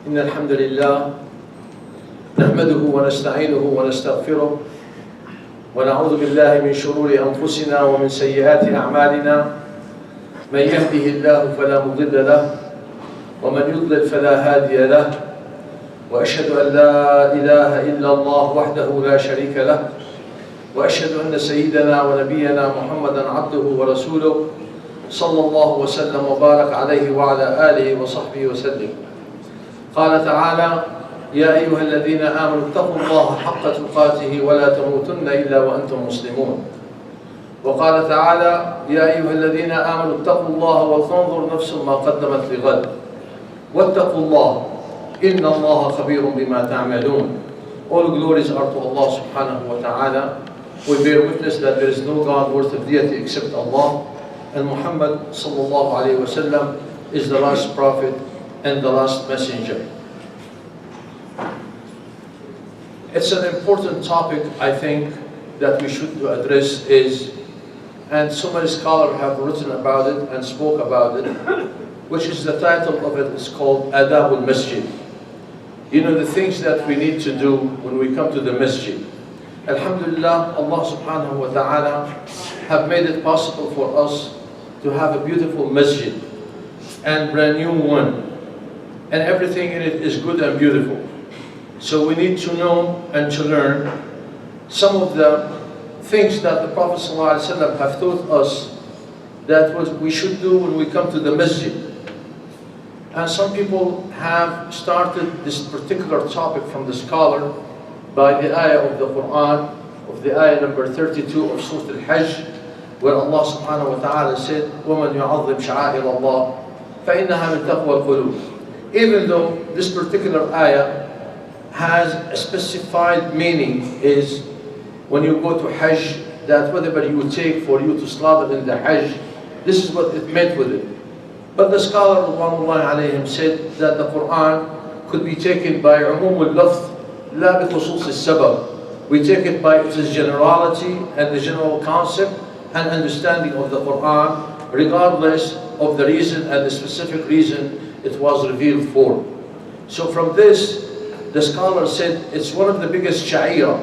إن الحمد لله نحمده ونستعينه ونستغفره ونعوذ بالله من شرور أنفسنا ومن سيئات أعمالنا. من يهده الله فلا مضل له ومن يضلل فلا هادي له، وأشهد أن لا إله إلا الله وحده لا شريك له، وأشهد أن سيدنا ونبينا محمدا عبده ورسوله صلى الله وسلم وبارك عليه وعلى آله وصحبه وسلم. قال تعالى: يا أيها الذين آمنوا اتقوا الله حق تقاته ولا تموتن إلا وأنتم مسلمون. وقال تعالى: يا أيها الذين آمنوا اتقوا الله ولتنظر نفس ما قدمت لغد واتقوا الله إن الله خبير بما تعملون. All glories are to Allah subhanahu wa ta'ala. We bear witness that there is no God worthy of deity except Allah, and Muhammad sallallahu alayhi wa sallam is the last prophet and the last messenger. It's an important topic, I think, that we should address and so many scholars have written about it and spoke about it, which is the title of it is called Adab al-Masjid. You know, the things that we need to do when we come to the masjid. Alhamdulillah, Allah subhanahu wa ta'ala have made it possible for us to have a beautiful masjid and brand new one, and everything in it is good and beautiful. So we need to know and to learn some of the things that the Prophet ﷺ have taught us that we should do when we come to the masjid. And some people have started this particular topic from the scholar by the ayah of the Quran, of the ayah number 32 of Surah Al-Hajj, where Allah subhanahu wa ta'ala said, وَمَنْ يُعَظِّمْ شَعَائِرَ اللَّهِ فَإِنَّهَا مِنْ تَقْوَى الْقُلُوبِ. Even though this particular ayah has a specified meaning, is when you go to Hajj, that whatever you take for you to slaughter in the Hajj, this is what it meant with it. But the scholar Ridwanullahi alayhim said that the Quran could be taken by umum al-lafz, la bi khusus al-sabab. We take it by its generality and the general concept and understanding of the Quran, regardless of the reason and the specific reason it was revealed for. So from this, the scholar said it's one of the biggest sha'ira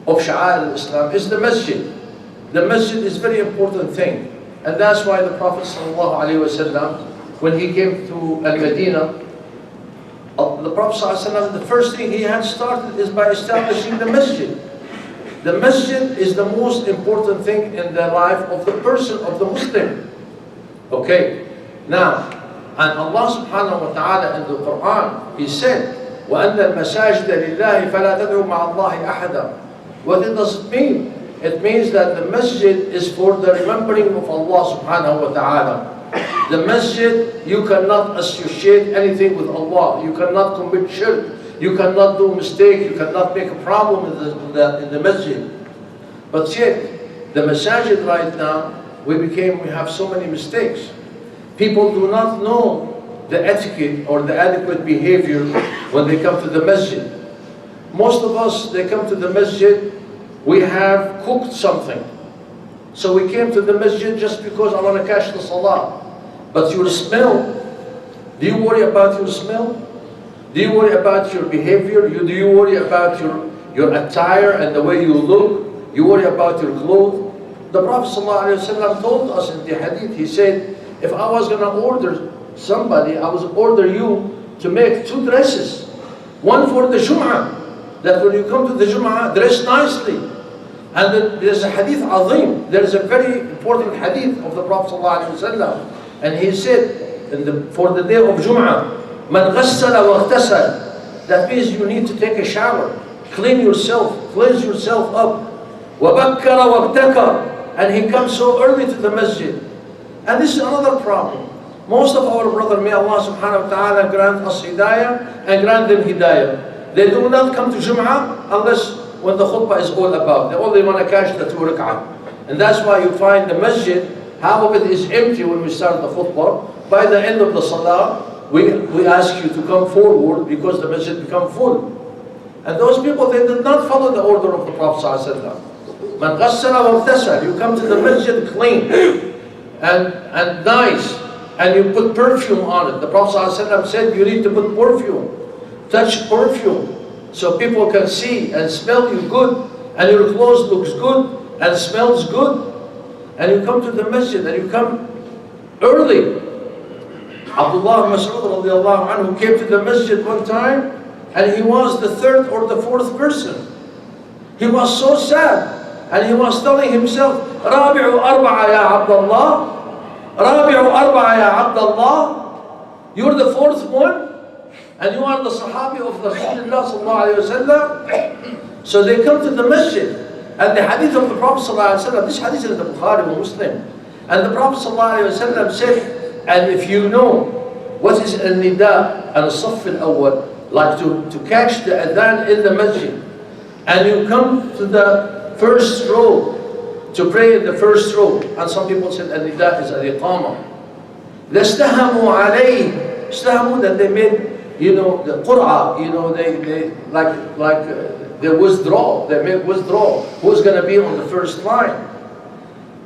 of sha'air al-Islam is the masjid. The masjid is a very important thing. And that's why the Prophet ﷺ, when he came to Al-Madinah, the Prophet ﷺ, the first thing he had started is by establishing the masjid. The masjid is the most important thing in the life of the person, of the Muslim. Okay, now, and Allah subhanahu wa ta'ala in the Quran, He said, وَأَنَّ الْمَسَاجِدَ لِلَّهِ فَلَا تَدْعُوا مَعَ اللَّهِ أَحَدًا. What does it mean? It means that the masjid is for the remembering of Allah subhanahu wa ta'ala. The masjid, you cannot associate anything with Allah. You cannot commit shirk. You cannot do mistake. You cannot make a problem in the masjid. But yet, the masajid right now, we have so many mistakes. People do not know the etiquette or the adequate behavior when they come to the masjid. Most of us, they come to the masjid, we have cooked something. So we came to the masjid just because I want to catch the salah. But your smell, do you worry about your smell? Do you worry about your behavior? Do you worry about your attire and the way you look? You worry about your clothes? The Prophet ﷺ told us in the hadith, he said, if I was going to order somebody, I would order you to make 2 dresses. One for the Jum'ah, that when you come to the Jum'ah, dress nicely. And then there's a hadith azim, there is a very important hadith of the Prophet ﷺ. And he said, for the day of Jum'ah, مَنْ غَسَّلَ وَاغْتَسَلَ. That means you need to take a shower, cleanse yourself up. وَبَكَّرَ وَابْتَكَرَ. And he comes so early to the masjid. And this is another problem. Most of our brothers, may Allah subhanahu wa ta'ala grant us hidayah and grant them hidayah. They do not come to Jum'ah unless when the khutbah is all about. They only want to catch the 2 rak'ah. And that's why you find the masjid, half of it is empty when we start the khutbah. By the end of the salah, we ask you to come forward because the masjid become full. And those people, they did not follow the order of the Prophet ﷺ. Man ghassala wa ghtasala. You come to the masjid clean and nice. and you put perfume on it. The Prophet ﷺ said you need to put perfume, touch perfume, so people can see and smell you good, and your clothes looks good and smells good, and you come to the masjid and you come early. Abdullah Mas'ud radiallahu anhu came to the masjid one time, and he was the third or the fourth person. He was so sad, and he was telling himself, Rabi'u arba'a ya Abdullah, Rabi'u arba'a ya Abdullah, you're the fourth one, and you are the Sahabi of Rasulullah sallallahu alayhi wa sallam. So they come to the masjid, and the hadith of the Prophet sallallahu alayhi wa sallam, this hadith is in the Bukhari or Muslim, and the Prophet sallallahu alayhi wa sallam said, and if you know what is al-nida and al-saff al-awwal, like to catch the adhan in the masjid, and you come to the first row to pray in the first row, and some people said al-nida is al-iqama. Lastahamu alayh, stahamu, that they made, you know, the qur'a, you know, they they withdraw, they make withdraw, who's going to be on the first line.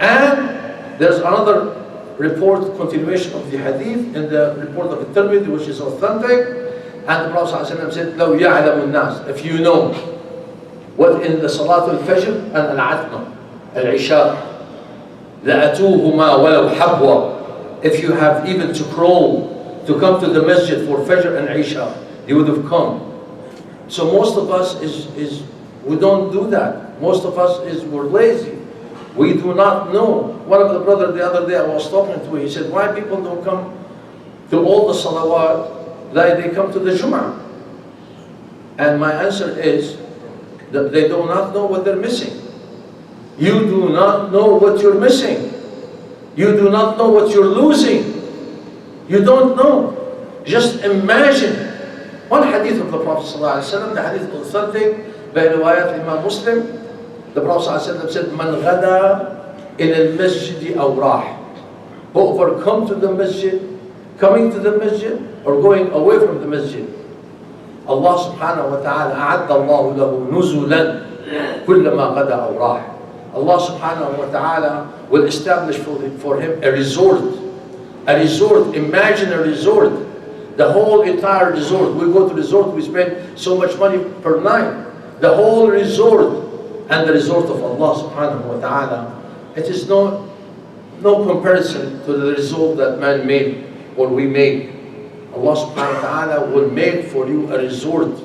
And there's another report, continuation of the hadith, in the report of the Tirmidhi, which is authentic, and the Prophet ﷺ said, لو يعلم الناس, if you know what in the Salat al-Fajr and al-Atma, al-Isha, لأتوهما ولو حبوا, if you have even to crawl to come to the masjid for Fajr and Isha, you would have come. So most of us we don't do that. Most of us we're lazy. We do not know. One of the brothers the other day I was talking to, he said, why people don't come to all the salawat like they come to the Jum'ah? And my answer is that they do not know what they're missing. You do not know what you're missing. You do not know what you're losing. You don't know. Just imagine. One hadith of the Prophet ﷺ, the hadith authentic by riwayat Imam Muslim, the Prophet ﷺ said, Man ghada in al-masjid aw rah. Whoever come to the masjid, coming to the masjid, or going away from the masjid. Allah subhanahu wa ta'ala, أعد الله له نزلا كلما غدا أو راح. Allah subhanahu wa ta'ala will establish for him a resort. A resort, imagine a resort. The whole entire resort. We go to resort, we spend so much money per night. The whole resort, and the resort of Allah subhanahu wa ta'ala, it is no comparison to the result that man made or we made. Allah subhanahu wa ta'ala will make for you a resort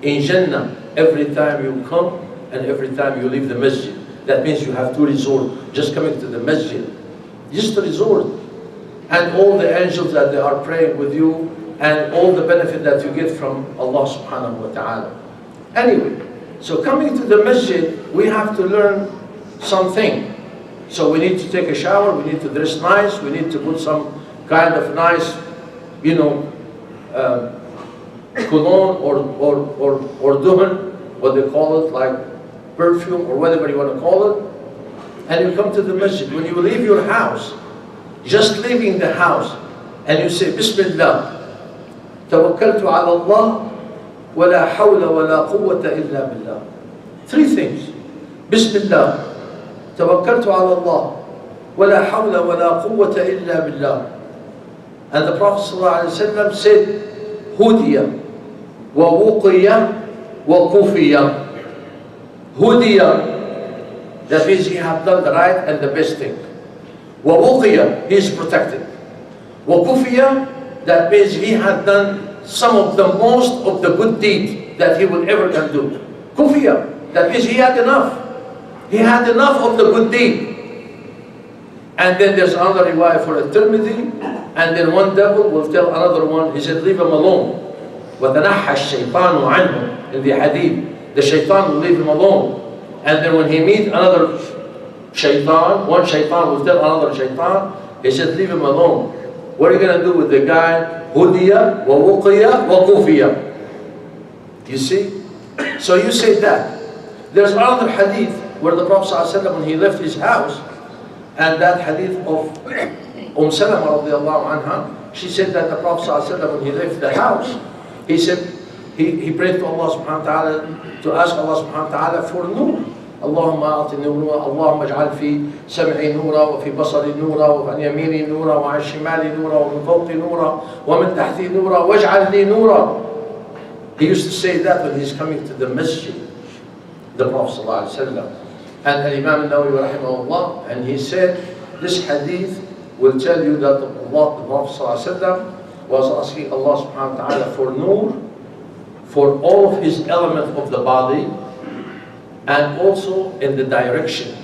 in Jannah every time you come and every time you leave the masjid. That means you have two resorts, just coming to the masjid, just a resort. And all the angels that they are praying with you, and all the benefit that you get from Allah subhanahu wa ta'ala. Anyway, so coming to the masjid, we have to learn something. So we need to take a shower, we need to dress nice, we need to put some kind of nice, you know, cologne or duhan, what they call it, like perfume or whatever you want to call it. And you come to the masjid. When you leave your house, just leaving the house, and you say, Bismillah, Tawakkaltu ala Allah, wa la hawla wa la quwwata illa billah. Three things. Bismillah, Tawakkaltu ala Allah, wa la hawla wa la quwwata illa billah. And the Prophet ﷺ said, Hudiya, wa wuqiya, wa kufiya. Hudiya, that means he have done the right and the best thing. Wa wuqiya, he is protected. Wa kufiya, that means he had done some of the most of the good deed that he will ever can do. Kufiya, that means he had enough. He had enough of the good deed. And then there's another riwayah for a Tirmidhi, and then one devil will tell another one, he said, leave him alone. وَتَنَحَّى الشَّيْطَانُ عَنْهُ. In the hadith, the shaitan will leave him alone. And then when he meets another shaitan, one shaitan will tell another shaitan, he said, leave him alone. What are you going to do with the guy? Hudiya, wa wuqiya, wa kufiya. You see? So you say that. There's another hadith where the Prophet ﷺ, when he left his house, and that hadith of Salama radiallahu anha, she said that the Prophet ﷺ, when he left the house, he said, he prayed to Allah subhanahu wa ta'ala, to ask Allah subhanahu wa ta'ala for nur. اللهم أعطني نورا، اللهم اجعل في سمعي نورا وفي بصري نورا وعن يميني نورا وعن شمالي نورا ومن فوقي نورا ومن تحتي نورا واجعل لي نورا. He used to say that when he's coming to the masjid, the Prophet ﷺ. And Imam al-Nawawi rahimahullah, and he said, this hadith will tell you that the Prophet ﷺ was asking Allah subhanahu wa ta'ala for nur, for all of his elements of the body, and also in the direction.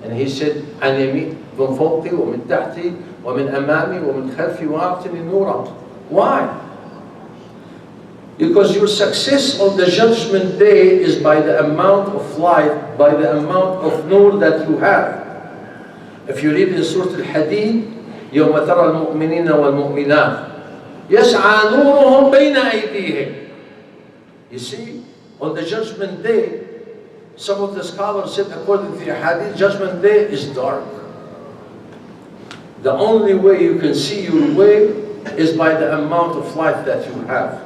And he said, عن يمين من فوقي ومن تحتي ومن أمامي ومن خلفي وأعطني نورا. Why? Because your success on the judgment day is by the amount of light, by the amount of nur that you have. If you read in Surah Al-Hadid, يوم ترى المؤمنين والمؤمنات يسعى نورهم بين أيديهم. You see, on the judgment day, some of the scholars said, according to the Hadith, judgment day is dark. The only way you can see your way is by the amount of light that you have.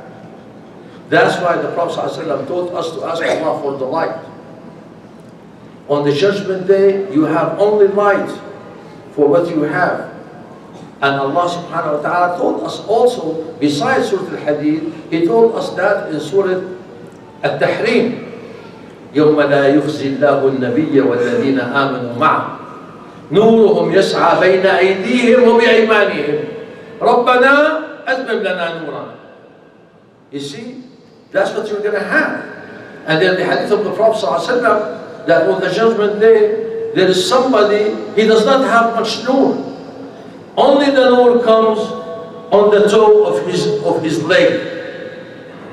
That's why the Prophet ﷺ taught us to ask Allah for the light. On the judgment day, you have only light for what you have. And Allah subhanahu wa ta'ala told us also, besides Surah Al-Hadid, He told us that in Surah Al-Tahrim, يوم لا يخزي الله النبي والذين آمنوا معه نورهم يسعى بين أيديهم وبأيمانهم ربنا أتمم لنا نورنا. You see, that's what you're going to have. And then the hadith of the Prophet ﷺ, that on the judgment day, there is somebody, he does not have much nur. Only the nur comes on the toe of his leg.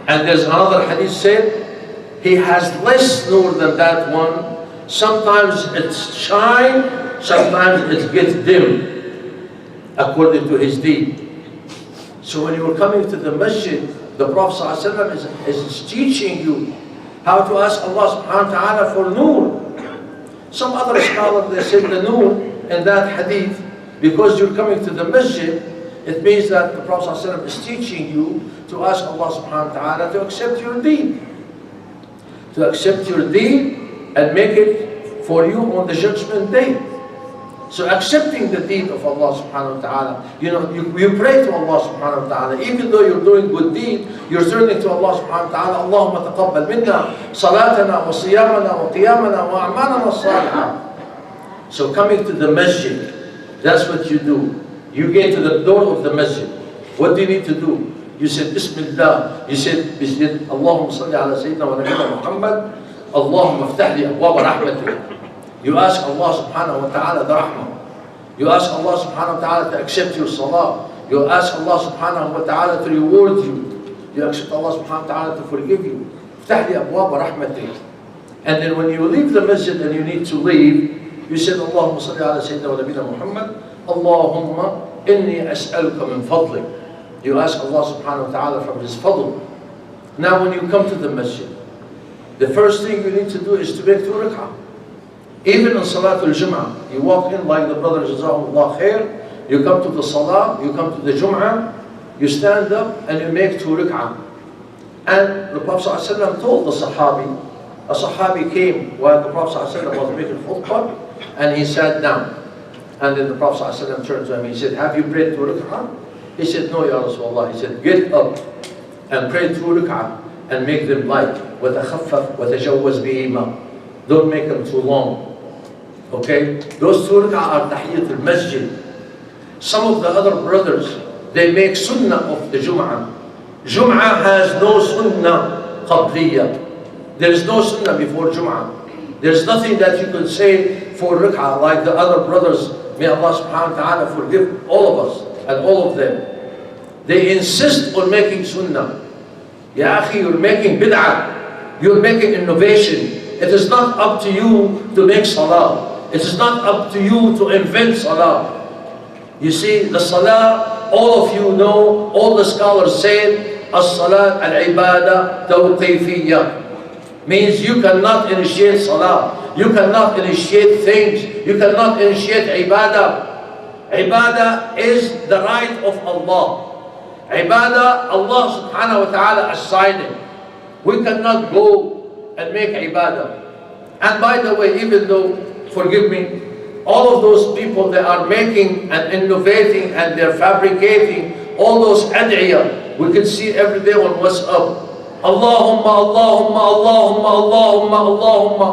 And there's another hadith said, he has less nur than that one. Sometimes it's shine, sometimes it gets dim, according to his deed. So when you are coming to the masjid, the Prophet ﷺ is teaching you how to ask Allah subhanahu wa ta'ala for nur. Some other scholars, they said the nur in that hadith, because you're coming to the masjid, it means that the Prophet ﷺ is teaching you to ask Allah subhanahu wa ta'ala to accept your deed. To accept your deed and make it for you on the judgment day. So accepting the deed of Allah subhanahu wa ta'ala, you pray to Allah subhanahu wa ta'ala, even though you're doing good deed, you're turning to Allah subhanahu wa ta'ala, Allahumma taqabbal minna salatana wa siyamana wa qiyamana wa a'malana salihah. So coming to the masjid, that's what you do. You get to the door of the masjid. What do you need to do? You said Bismillah. You said Allahumma salli ala Sayyidina wa Nabiyyina Muhammad. Allahumma aftah li abwab rahmatik. You ask Allah subhanahu wa ta'ala the rahmah. You ask Allah subhanahu wa ta'ala to accept your salah. You ask Allah subhanahu wa ta'ala to reward you. You accept Allah subhanahu wa ta'ala to forgive you. افتح لي أبواب رحمتك. And then when you leave the masjid and you need to leave, you said اللهم صل على سيدنا ونبينا محمد اللهم إني أسألك من فضلك. You ask Allah subhanahu wa ta'ala from His fadl. Now when you come to the masjid, the first thing you need to do is to make 2 rak'ah. Even in Salatul Jum'ah, you walk in like the brothers, Jazakumullah khair, you come to the Salah, you come to the Jum'ah, you stand up and you make 2 rak'ah. And the Prophet ﷺ told the Sahabi, a Sahabi came while the Prophet ﷺ was making khutbah, and he sat down. And then the Prophet ﷺ turned to him, he said, have you prayed 2 rak'ah? He said, no, Ya Rasulullah. He said, get up and pray 2 rak'ah and make them light. وَتَخَفَّفْ وَتَجَوَّزْ بِهِمَا. Don't make them too long. Okay? Those 2 rak'ah are tahiyyat al-masjid. Some of the other brothers, they make sunnah of the Jum'ah. Jum'ah has no sunnah qabliyah. There is no sunnah before Jum'ah. There's nothing that you could say for rak'ah like the other brothers. May Allah subhanahu wa ta'ala forgive all of us and all of them. They insist on making sunnah. Ya akhi, you're making bid'ah. You're making innovation. It is not up to you to make salah. It is not up to you to invent salah. You see, the salah, all of you know, all the scholars say, as-salat al-ibadah tawqifiyya. Means you cannot initiate salah. You cannot initiate things. You cannot initiate ibadah. Ibadah is the right of Allah. Ibadah, Allah subhanahu wa ta'ala assigned it. We cannot go and make ibadah. And by the way, even though, forgive me, all of those people, they are making and innovating and they're fabricating all those ad'iyah we can see every day on WhatsApp. Allahumma, Allahumma, Allahumma, Allahumma, Allahumma.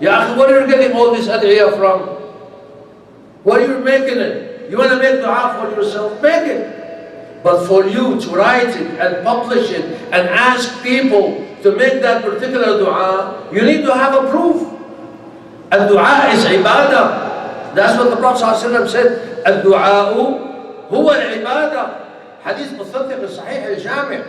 Ya akhi, where are you getting all this ad'iyah from? Where are you making it? You want to make dua for yourself? Make it. But for you to write it and publish it and ask people to make that particular dua, you need to have a proof. And dua is ibadah. That's what the Prophet ﷺ said. الدعاء هو العبادة. Hadith authentic in Sahih al-Jami'.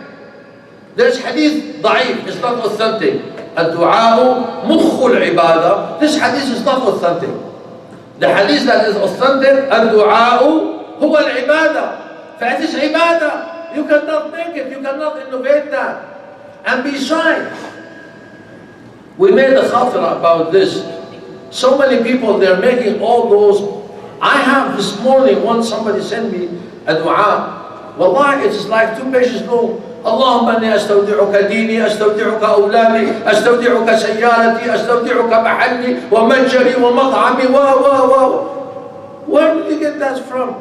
There's hadith ضعيف, it's not authentic. الدعاء مخ العبادة. This hadith is not authentic. The hadith that is authentic, الدعاء هو العبادة. It is ibadah. You cannot make it, you cannot innovate that. And besides, we made a khatira about this. So many people, they're making all those. I have this morning, once somebody sent me a dua. Wallahi, it's like 2 pages long. اللهم اني استودعك ديني استودعك اولادي استودعك سيارتي استودعك محلي ومتجري ومطعمي Where did you get that from?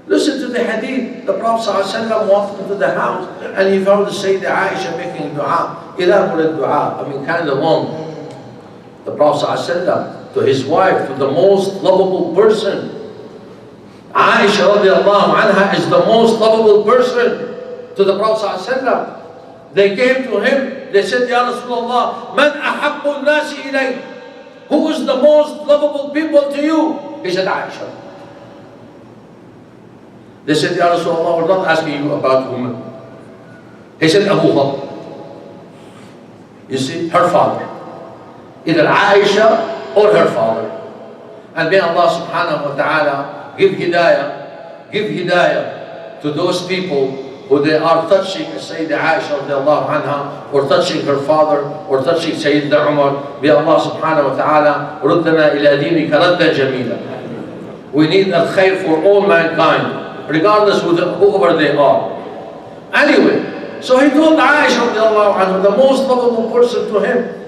Listen to the hadith. The Prophet ﷺ walked into the house and he found the Sayyidah Aisha making dua. Ilahul dua. I mean, kind of long. The Prophet ﷺ to his wife, to the most lovable person. Aisha radiallahu anha is the most lovable person to the Prophet ﷺ. They came to him, they said, Ya Rasulullah, man ahabbu nasi ilayk? Who is the most lovable people to you? He said, Aisha. They said, Ya Rasulullah, we're not asking you about women. He said, Abu Bakr. You see, her father. Either Aisha or her father. And may Allah subhanahu wa ta'ala give hidayah to those people who they are touching Sayyidah Aisha radiallahu anha, or touching her father, or touching Sayyidina Umar. May Allah subhanahu wa ta'ala ruddana ila dinika raddan jamila. We need al-khair for all mankind, regardless of whoever they are. Anyway, so he told Aisha radiallahu anha, the most lovable person to him,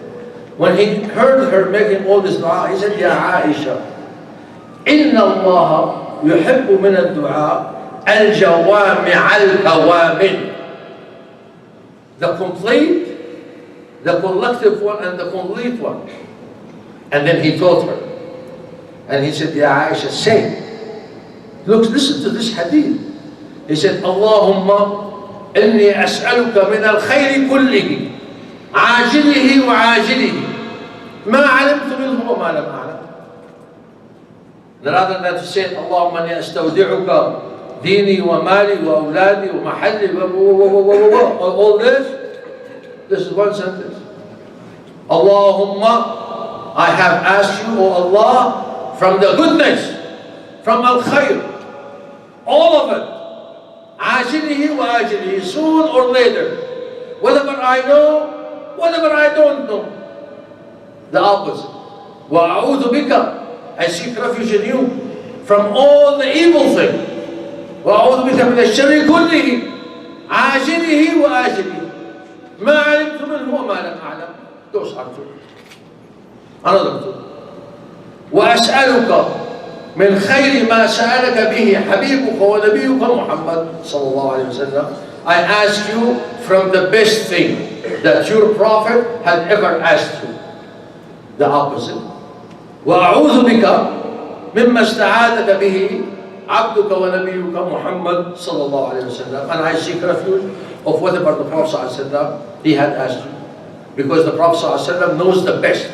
when he heard her making all this dua, he said, Ya Aisha, inna Allah yuhibbu min al-dua al-jawami' al-kawamil. The complete, the collective one, and the complete one. And then he told her, and he said, Ya Aisha, say, look, listen to this hadith. He said, Allahumma inni as'aluka min al-khayri kullihi, عاجله وعاجله ما علمت منه وما لم أعلم. Rather than to say, Allahumma inni astawdi'uka dini wa mali wa awladi wa mahalli all this is one sentence. Allahumma, I have asked you, O Allah, from the goodness, from al-khayr, all of it, عاجله وآجله, soon or later, whatever I know, whatever I don't know. The opposite. وَأَعُوذُ بِكَ, I seek refuge in you from all the evil things. وَأَعُوذُ بِكَ مِنَ الشَّرِّ كُلِّهِ عَاجِلِهِ وَآجِلِهِ مَا عَلِمْتُ مِنْهُ وَمَا لَمْ أَعْلَمْ. Those are two. Another two. وَأَسْأَلُكَ مِنْ خَيْرِ مَا سَأَلَكَ بِهِ حَبِيبُكَ وَنَبِيُّكَ مُحَمَّدٍ صلى الله عليه وسلم. I ask you from the best thing that your Prophet had ever asked you. The opposite. وَأَعُوذُ بِكَ مِمَّا اسْتَعَاذَكَ بِهِ عَبْدُكَ وَنَبِيُّكَ مُحَمَّدٍ صلى الله عليه وسلم. And I seek refuge of whatever the Prophet ﷺ, he had asked you. Because the Prophet ﷺ knows the best.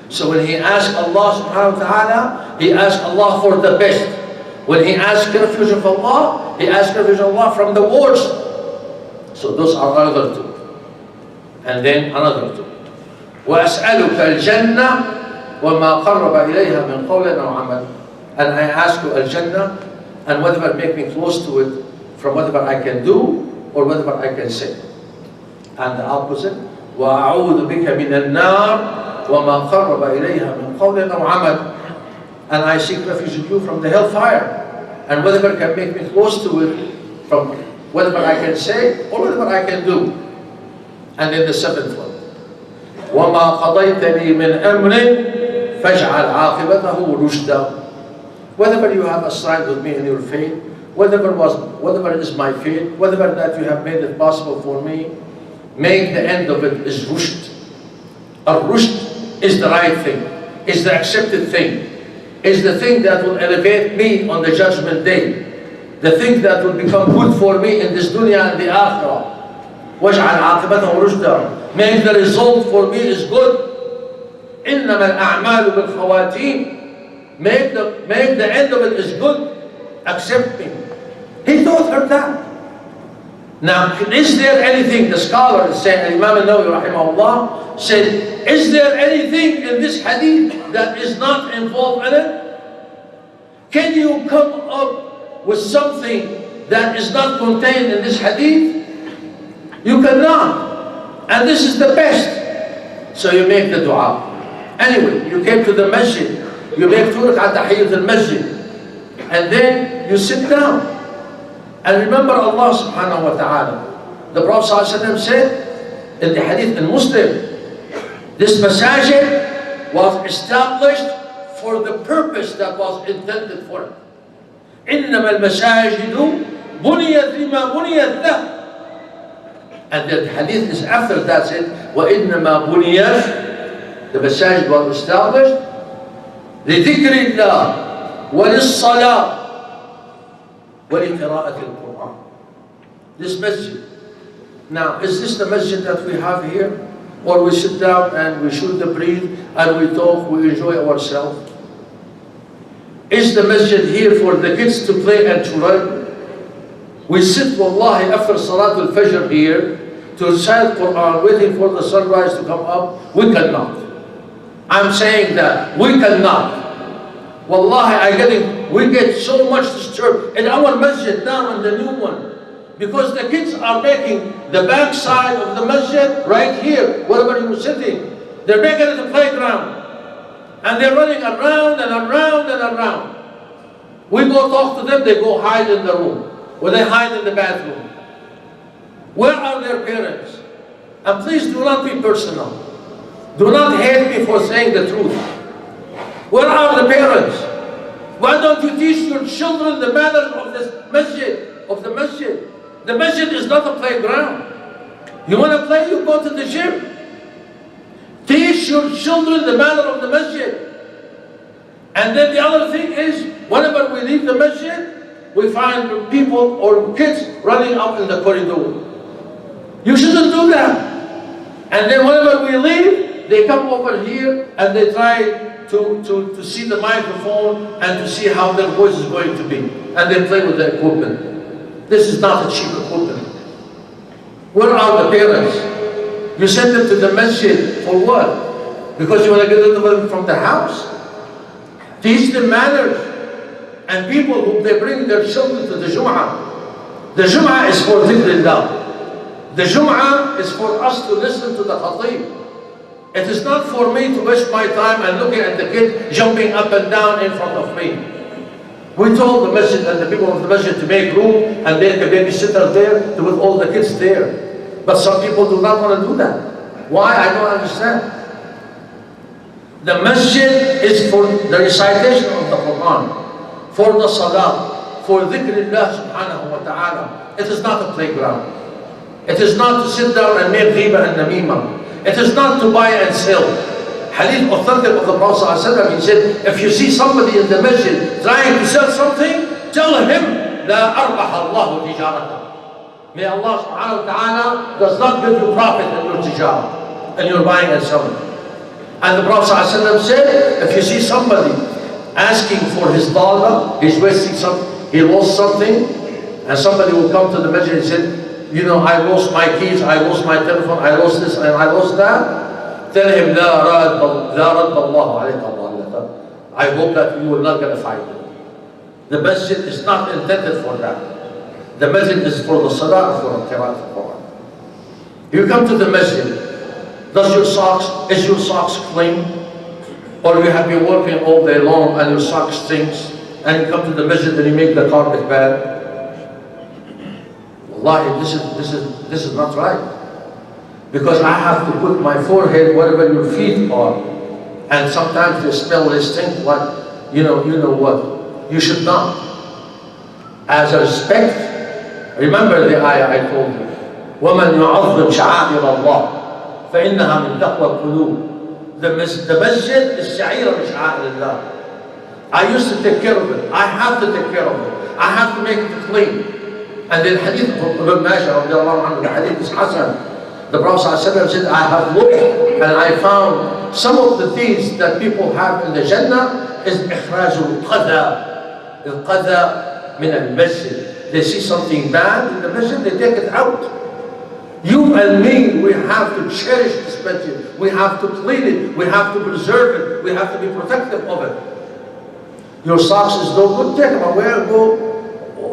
So when he asked Allah subhanahu wa ta'ala, he asked Allah for the best. When he asked refuge of Allah, he asked refuge of Allah from the worst. So those are another two. And then another two. وَأَسْأَلُكَ الْجَنَّةِ وَمَا قَرَّبَ إِلَيْهَا مِنْ قَوْلٍ أَوْ عَمَلٍ. And I ask you al-Jannah and whatever make me close to it from whatever I can do or whatever I can say. And the opposite. وَأَعُوذُ بِكَ مِنَ النَّارِ وَمَا قَرَّبَ إِلَيْهَا مِنْ قَوْلٍ أَوْ عَمَلٍ. And I seek refuge in you from the hellfire and whatever can make me close to it from whatever I can say or whatever I can do. And then the seventh one. وَمَا قَضَيْتَ لِي مِنْ أَمْرٍ فَاجْعَلْ عَاقِبَتَهُ رُشْدًا. Whatever you have assigned with me in your fate, whatever is my fate, whatever that you have made it possible for me, make the end of it is rushd. Al-rushd is the right thing, is the accepted thing, is the thing that will elevate me on the judgment day, the thing that will become good for me in this dunya and the akhirah. وَاجْعَلْ عَاقِبَتَهُ رُشْدًا. Make the result for me is good. إِنَّمَا الْأَعْمَالُ بِالْخَوَاتِيمِ. Make the end of it is good. Accept me. He taught her that. Now, is there anything, the scholar is saying, Imam al-Nawawi rahimahullah said, is there anything in this hadith that is not involved in it? Can you come up with something that is not contained in this hadith? You cannot. And this is the best. So you make the dua. Anyway, you came to the masjid. You make 2 rak'at tahiyyat al-masjid. And then you sit down. And remember Allah subhanahu wa ta'ala. The Prophet ﷺ said in the hadith in Muslim, this masajid was established for the purpose that was intended for it. إِنَّمَا الْمَسَاجِدُ بُنِيَتْ لِمَا بُنِيَتْ لَهُ. And the hadith is after that said, وَإِنَّمَا بُنِيَتْ. The masajid was established لِذِكْرِ اللَّهِ وَلِلصَّلَاةِ وَلِقِرَاءَةِ الْقُرْآنِ. This masjid. Now, is this the masjid that we have here? Or we sit down and we shoot the breeze and we talk, we enjoy ourselves? Is the masjid here for the kids to play and to run? We sit, wallahi, after Salatul Fajr here to recite Quran, waiting for the sunrise to come up. We cannot. I'm saying that we cannot. Wallahi, we get so much disturbed in our masjid now and the new one. Because the kids are making the back side of the masjid right here, wherever you're sitting. They're making it a playground. And they're running around and around and around. We go talk to them, they go hide in the room. Or they hide in the bathroom. Where are their parents? And please do not be personal. Do not hate me for saying the truth. Where are the parents? Why don't you teach your children the manners of this masjid, of the masjid? The masjid is not a playground. You want to play, you go to the gym. Teach your children the manner of the masjid. And then the other thing is, whenever we leave the masjid, we find people or kids running up in the corridor. You shouldn't do that. And then whenever we leave, they come over here and they try to see the microphone and to see how their voice is going to be. And they play with the equipment. This is not a cheap equipment. Where are the parents? You send them to the masjid for what? Because you want to get rid of them from the house? Teach them manners. And people who they bring their children to the Jum'ah. The Jum'ah is for dhikrillah. The Jum'ah is for us to listen to the khatib. It is not for me to waste my time and looking at the kid jumping up and down in front of me. We told the masjid and the people of the masjid to make room and make a babysitter there to put all the kids there. But some people do not want to do that. Why? I don't understand. The masjid is for the recitation of the Quran, for the salah, for dhikrillah subhanahu wa ta'ala. It is not a playground. It is not to sit down and make ghiba and namima. It is not to buy and sell. Hadith authentic of the Prophet ﷺ, he said, if you see somebody in the masjid trying to sell something, tell him, لا أربح الله تجارته. May Allah subhanahu wa ta'ala does not give you profit in your tijara, in your buying and selling. And the Prophet ﷺ said, if you see somebody asking for his dala, he's wasting something, he lost something, and somebody will come to the masjid and say, you know, I lost my keys, I lost my telephone, I lost this and I lost that. Tell him, لا رد الله عليك ضالته. I hope that you will not get a fight. The masjid is not intended for that. The masjid is for the salah, for the qira'at al-Quran. You come to the masjid, is your socks clean? Or you have been working all day long and your socks stinks, and you come to the masjid and you make the carpet bad? Wallahi, this is not right. because I have to put my forehead wherever your feet are. And sometimes they smell, they stink like, you know what. You should not. As a respect, remember the ayah I told you. وَمَنْ يُعَظِّمْ شَعَائِرَ اللَّهِ فَإِنَّهَا مِنْ تَقْوَى الْقُلُوبِ. The masjid is sha'ira min sha'air Allah. I used to take care of it. I have to take care of it. I have to make it clean. And the hadith of Ibn Majah, the hadith is Hasan. The Prophet ﷺ said, I have looked and I found some of the things that people have in the Jannah is إخراج القذى. القذى من المسجد. They see something bad in the masjid, they take it out. You and me, we have to cherish this masjid. We have to clean it. We have to preserve it. We have to be protective of it. Your socks is no good, take them away and go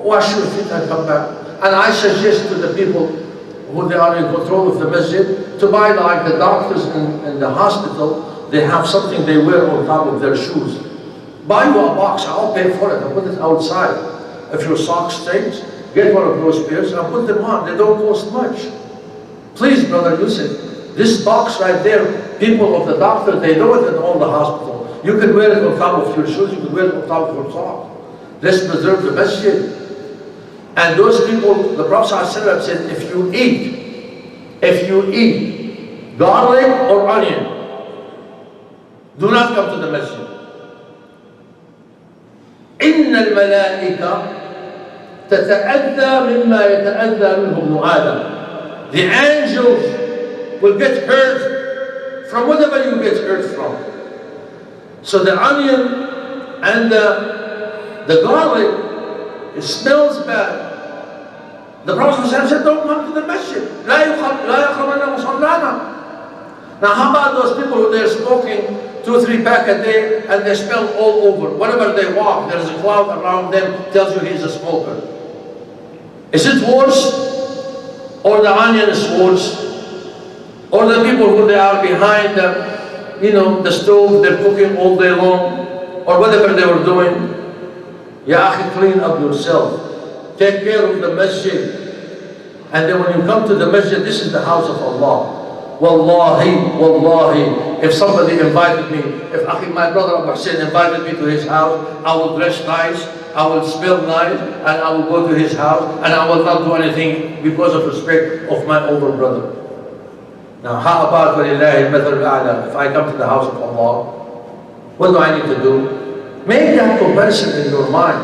wash your feet and come back. And I suggest to the people who they are in control of the masjid to buy, like the doctors in the hospital, they have something they wear on top of their shoes. Buy you a box, I'll pay for it and put it outside. If your socks stinks, get one of those pairs and put them on. They don't cost much. Please, Brother Yusuf, this box right there, people of the doctor, they know it in all the hospitals. You can wear it on top of your shoes, you can wear it on top of your socks. Let's preserve the masjid. And those people, the Prophet ﷺ said, if you eat garlic or onion, do not come to the masjid. إن الملائكة تتأذى مما يتأذى منه ابن آدم. The angels will get hurt from whatever you get hurt from. So the onion and the garlic, it smells bad. The Prophet said, don't come to the masjid. لا يقربن مصلانا. Now how about those people who they're smoking 2-3 pack a day and they smell all over? Whenever they walk, there's a cloud around them, tells you he's a smoker. Is it worse? Or the onion is worse? Or the people who they are behind the stove, they're cooking all day long, or whatever they were doing? Ya akhi, clean up yourself. Take care of the masjid. And then when you come to the masjid, this is the house of Allah. Wallahi, if somebody invited me, if akhi, my brother Abu Hussein invited me to his house, I will dress nice, I will smell nice, and I will go to his house, and I will not do anything because of respect of my older brother. Now how about وَلِلَّهِ الْمَثَلُ الْأَعْلَى? If I come to the house of Allah, what do I need to do? Make that comparison in your mind.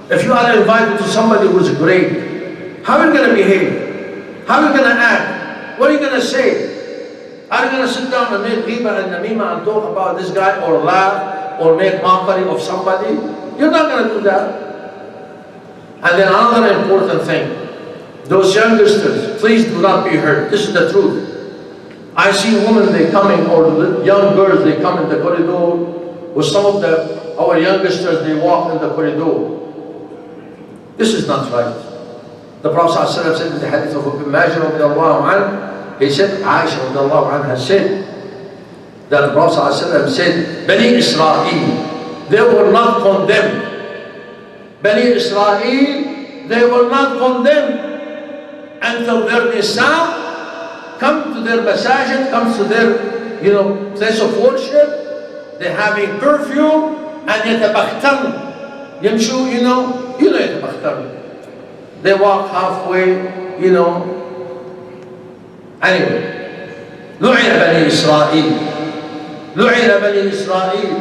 If you are invited to somebody who is great, how are you going to behave? How are you going to act? What are you going to say? Are you going to sit down and make ghibah and namima and talk about this guy, or laugh, or make mockery of somebody? You're not going to do that. And then another important thing, those youngsters, please do not be hurt. This is the truth. I see women, they coming, or young girls, they come in the corridor, with some of our youngsters, they walk in the corridor. This is not right. The Prophet ﷺ said in the hadith of Ibn Majah, he said, Aisha said, that the Prophet ﷺ said, Bani Israel, they were not condemned. Bani Israel, they were not condemned until their nisa come to their masajid, comes to their place of worship, they're having perfume, and يتبخترن. يمشوا, يتبخترن. They walk halfway, Anyway, لعن بني إسرائيل. لعن بني إسرائيل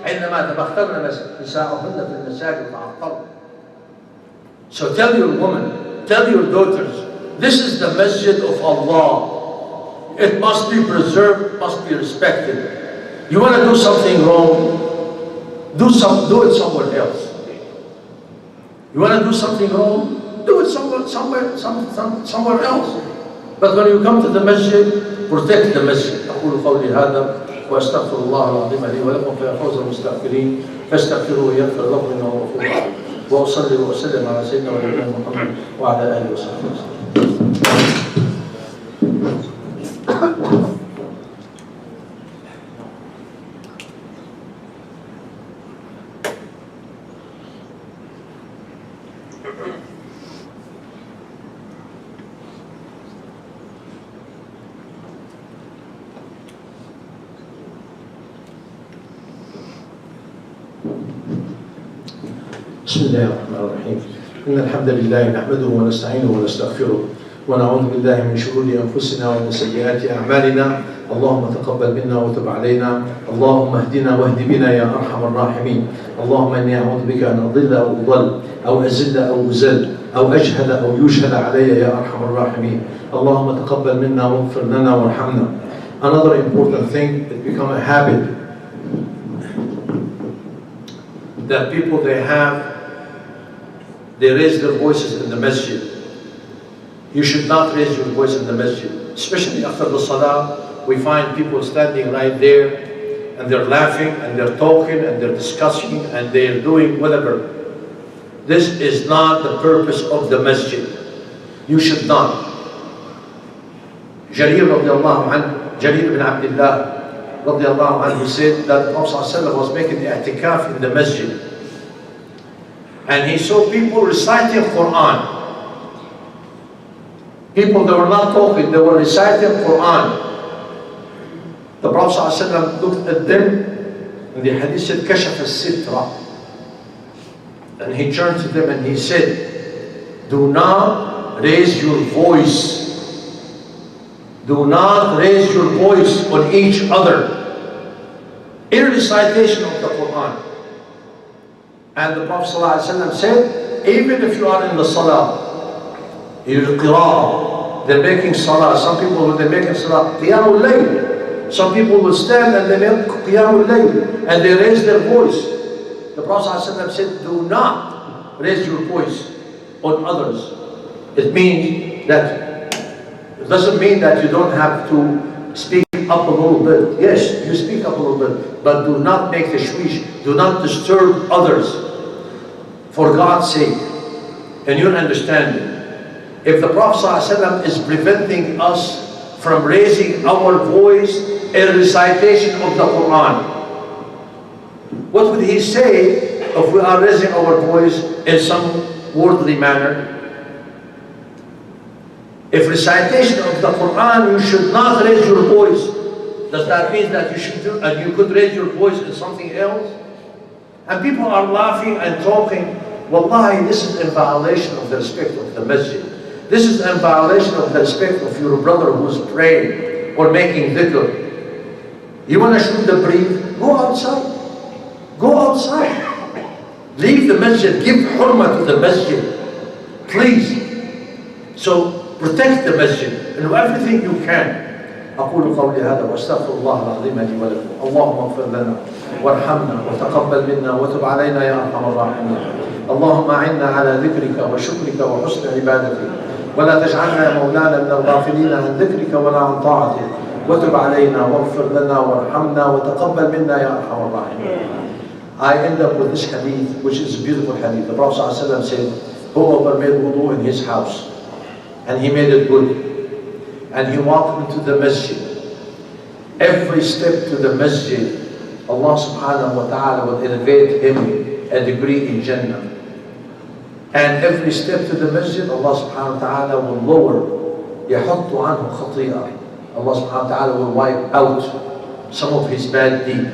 عندما تبخترن نساءهن في المساجد وتعطرن. So tell your women, tell your daughters, this is the masjid of Allah. It must be preserved, must be respected. You want to do something wrong, do it somewhere else. You want to do something wrong, do it somewhere else. But when you come to the masjid, protect the masjid. أقول قولي هذا وأستغفر الله العظيم لي ولكم فيا فوز المستغفرين فاستغفروه يغفر لكم إنه غفور رحيم. وأصلي وأسلم على سيدنا ونبينا محمد وعلى آله وصحبه وسلم. بسم الله الرحمن الرحيم. إن الحمد لله نحمده ونستعينه ونستغفره ونعوذ بالله من شرور أنفسنا ومن سيئات أعمالنا. اللهم تقبل منا وتب علينا. اللهم اهدنا واهد بنا يا أرحم الراحمين. اللهم إني أعوذ بك أن أضل أو أضل أو أزل أو أزل أو أجهل أو يجهل علي يا أرحم الراحمين. اللهم تقبل منا واغفر لنا وارحمنا. Another important thing, it become a habit that people they raise their voices in the masjid. You should not raise your voice in the masjid. Especially after the salah, we find people standing right there and they're laughing and they're talking and they're discussing and they're doing whatever. This is not the purpose of the masjid. You should not. Jarir bin Abdullah radiallahu anhu said that the Prophet ﷺ was making the etiquette in the masjid. And he saw people reciting Quran. People that were not talking, they were reciting Quran. The Prophet ﷺ looked at them, and the hadith said, كَشَفَ السِّتْرَ. And he turned to them and he said, do not raise your voice. Do not raise your voice on each other in recitation of the Quran. And the Prophet ﷺ said, even if you are in the salah, you're qira'ah, they're making salah. Some people, when they're making salah, qiyamul layl. Some people will stand and they make qiyamul layl and they raise their voice. The Prophet ﷺ said, do not raise your voice on others. It means that, it doesn't mean that you don't have to speak up a little bit. Yes, you speak up a little bit, but do not make tashwish. Do not disturb others. For God's sake, in your understanding, if the Prophet ﷺ is preventing us from raising our voice in recitation of the Quran, what would he say if we are raising our voice in some worldly manner? If recitation of the Quran, you should not raise your voice. Does that mean that you should do, and you could raise your voice in something else? And people are laughing and talking. Wallahi, this is in violation of the respect of the masjid. This is in violation of the respect of your brother who's praying or making dhikr. You want to shoot the breeze? Go outside. Go outside. Leave the masjid. Give hurmah to the masjid. Please. So protect the masjid and do everything you can. أقول قولي هذا وأستغفر الله العظيم لي ولكم. اللهم اغفر لنا وارحمنا وتقبل منا وتب علينا يا أرحم الراحمين. اللهم أعنا على ذكرك وشكرك وحسن عبادتك ولا تجعلنا يا مولانا من الغافلين عن ذكرك ولا عن طاعتك وتب علينا واغفر لنا وارحمنا وتقبل منا يا أرحم الراحمين. I end up with this hadith, which is a beautiful hadith. The Prophet ﷺ said, whoever made wudu in his house and he made it good and he walked into the masjid, every step to the masjid, Allah subhanahu wa ta'ala will elevate him a degree in Jannah. And every step to the masjid, Allah subhanahu wa ta'ala will lower, يَحُطُّ عَنْهُ خَطِيئًا. Allah subhanahu wa ta'ala will wipe out some of his bad deed.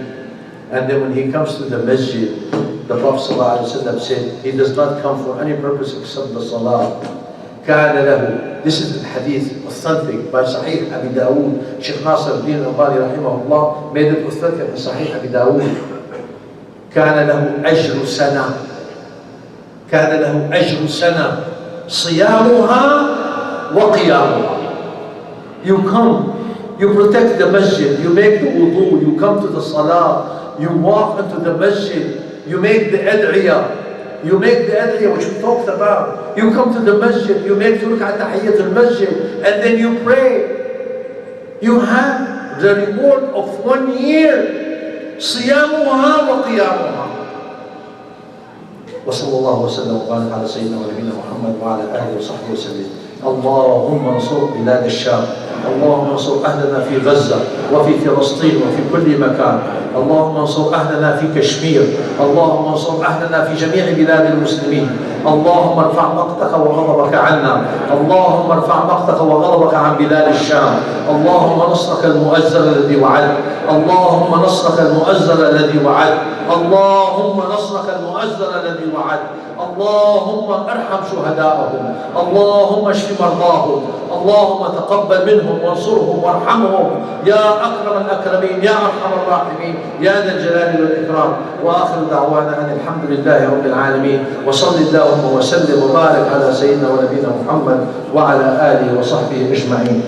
And then when he comes to the masjid, the Prophet ﷺ said, he does not come for any purpose except the salah. كان له, this is the hadith, authentic by Sahih Abi Dawood. Shaykh Nasr al-Din al-Albani rahimahullah made it authentic in Sahih Abi Dawood. كان له أجر سنة. كان له أجر سنة صيامها وقيامها. You come, you protect the masjid, you make the wudu, you come to the salah, you walk into the masjid, you make the ad'iyah. You make the ad'iyah which we talked about. You come to the masjid, you make turk'at tahiyyat al-masjid, and then you pray. You have the reward of 1 year. صيامها وقيامها. وصلى الله وسلم وبارك على سيدنا ونبينا محمد وعلى آله وصحبه وسلم. اللهم انصر بلاد الشام. اللهم انصر أهلنا في غزة وفي فلسطين وفي كل مكان. اللهم انصر أهلنا في كشمير. اللهم انصر أهلنا في جميع بلاد المسلمين. اللهم ارفع مقتك وغضبك عنا. اللهم ارفع مقتك وغضبك عن بلاد الشام. اللهم نصرك المؤزر الذي وعدت. اللهم نصرك المؤزر الذي وعدت. اللهم نصرك المؤزر الذي وعدت. اللهم ارحم شهداءهم، اللهم اشف مرضاهم، اللهم تقبل منهم وانصرهم وارحمهم يا أكرم الأكرمين يا أرحم الراحمين يا ذا الجلال والإكرام. وآخر دعوانا أن الحمد لله رب العالمين، وصل اللهم وسلم وبارك على سيدنا ونبينا محمد وعلى آله وصحبه أجمعين.